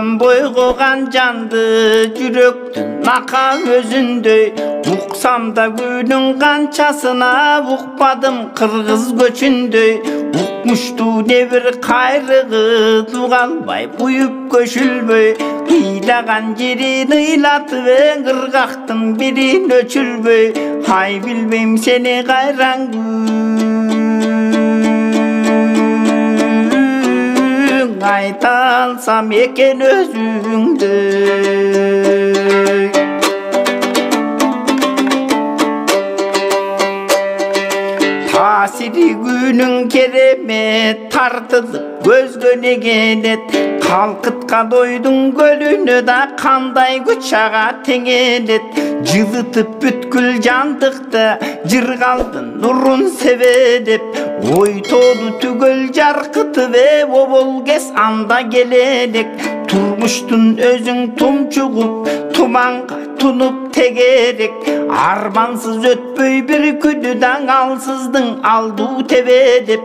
Ömrüm boyğuğan candı жүрөктүн нака өзүндөй. Уксам да күнүн канчасына укпадым кыргыз көчүндөй. Укмуштуу небир кайрыгы туга албай буюп көшүлбөй. Ыйлаган жерин ыйлатып ыргактын бирин өчүрбөй. Ай билбейм сени кайран айта алсам экен өзүңдө. Таасири күнүң керемет тартылып көзгө келет. Калкытка дойдун көлүнө да кандай күч ага тең элет. Жылытып бүткүл жандыкты жыргалдын нурун себедеп. Ой тоду түгөл жаркытып обол кес анда келелек. Турмуштун өзүң тумчугуп туманга тунуп тегерек. Армансыз өтпөй бир күнү даң алсыздың алдуу тебедеп.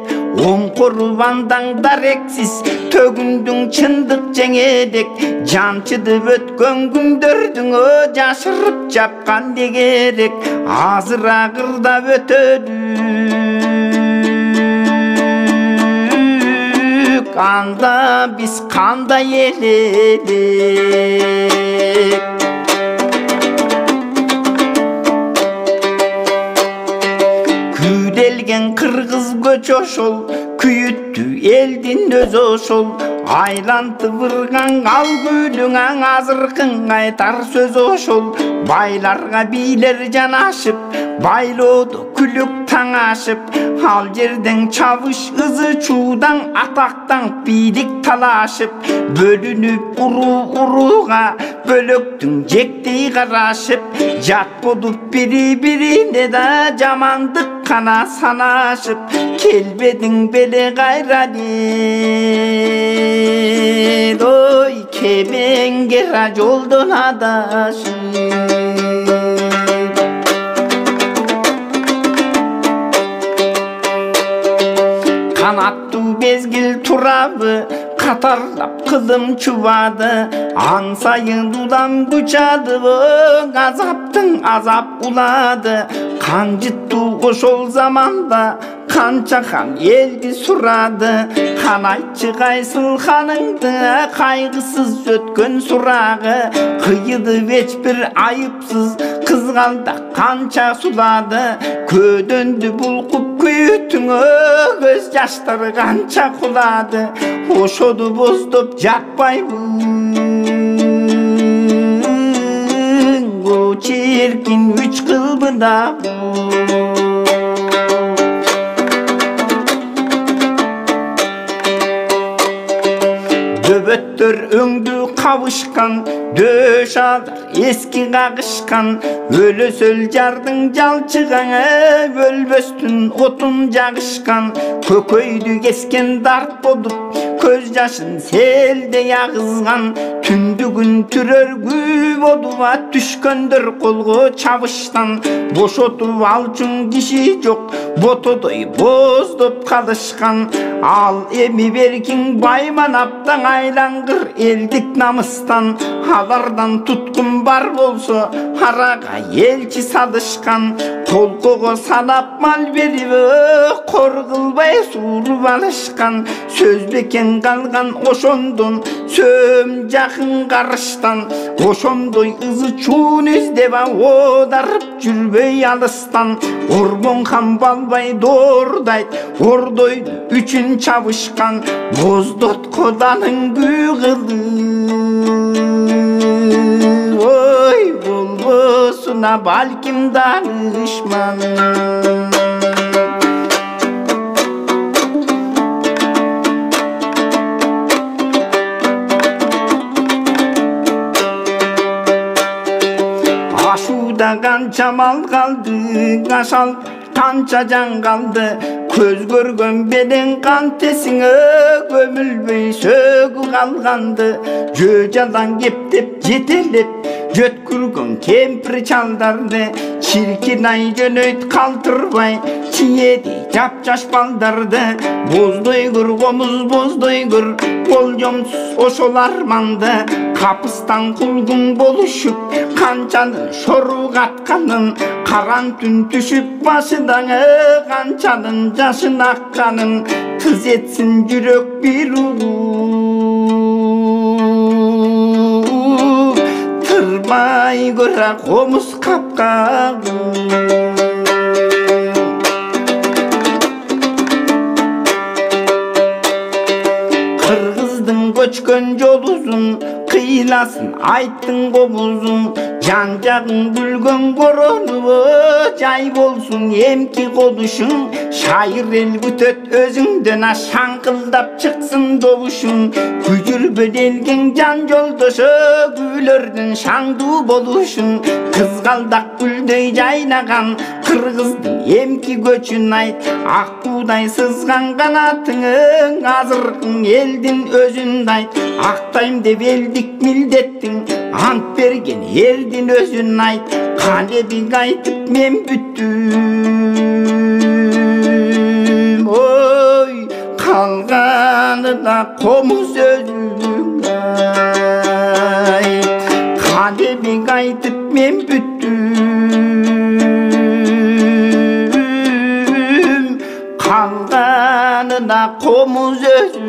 Оң курбандаң дарексиз төгүндүң чындык жеңедек. Жанчыдып өткөн күндөрдүңө жашырып жапкан дегерек. Азыр агырдап өтөдүк анда биз кандай эледик. Күйделген кыргыз көч ошол, күйүттү элдин өзү ошол. Айлантып ырган ал күнүң аң азыркын айтар сөз ошол. Байларга бийлер жанашып, байлоодо күлүк таң ашып. Ал жерден чабыш ызы чуудан атактан бийлик талашып. Бөлүнүп урууга бөлөктүң жектей карашып. Жат болуп бири бирине да жамандык кана санашып. Келбедиң беле кайрады ой кемеңгер жолдон адашып. Канаттуу мезгил турабы катарлап кызым чубады. Ан сайын дудам күчады азаптың азап улады. Кан жыттуу ошол заманда канча хан элди сурады. Хан айтчы кайсыл ханыңды кайгысыз өткөн сурагы. Кыйыдып эч бир айыпсыз кызгалдак канча сулады. Көдөндү булкуп күйүтүңө көз жаштары канча кулады. Ошоду боздоп жатпайбы о чиркин үч кылбыда. Дөбөттөр өңдү кабышкан, дөш адар эски кагышкан. Өлөсөл жардын жалчыгаңа өлбөстүн отун жагышкан. Көкөйдү кескен дарт болуп көз жашын селдей агызган. Түндүгүн түрөргү болуп түшкөндөр колго чабыштан. Бошотуп алчун киши жок ботодой боздоп калышкан. Ал эми беркиң байманаптан айлангыр элдик намыстан. Алардан туткун бар болсо арага элчи садышкан. Колкого санап мал берип кор кылбай сууруп алышкан. Сөз бекен калган ошондон сөм жакын карыштан. Ошондой ызы чуун издеп оодарып жүрбөй алыстан. Ормон хан балбай доордайт ордойду үчүн чабышкан. Боздоткоданын күйгылы ой болбосуна балким дарышман. Ашууда канча мал калды, ашал канча жан калды. Көз көргөн беден кан тесиңе көмүлбөй сөгү калганды. Жөө жалаң кептеп жетелеп Götkürgün kempir çaldарды çirkin ay jönöйт kалтырбай чиеди жапжаш балдарды боздойгур комуз боздойгур болжомсуз ошол арманды капыстан кулгун болушуп канчанын шорук атканын каран түн түшүп башыдаңы канчанын жашын акканын кыз этсин жүрөк бир тырбай көрө комуз капкагы кыргыздын көчкөн жолусун кыйласын айттың комузун жан жагың бүлгөн коронубу жай болсун эмки колушуң шайыр эл күтөт өзүңдөн шаңкылдап чыксын добушуң күжүрбө делген жан жолдошу күйлөрдүн шаңдуу болушуң кызгалдак гүлдөй жайнаган кыргыздын эмки көчүн айт ак буудай сызган канатыңың азыркың элдин өзүн айт актайм деп элдик милдеттиң ант берген элдин өзүн айт калебиң айтып мен бүттүм ой калганы да комуз өзүң айт калебиң айтып мен бүттүм калганы да комуз өзүң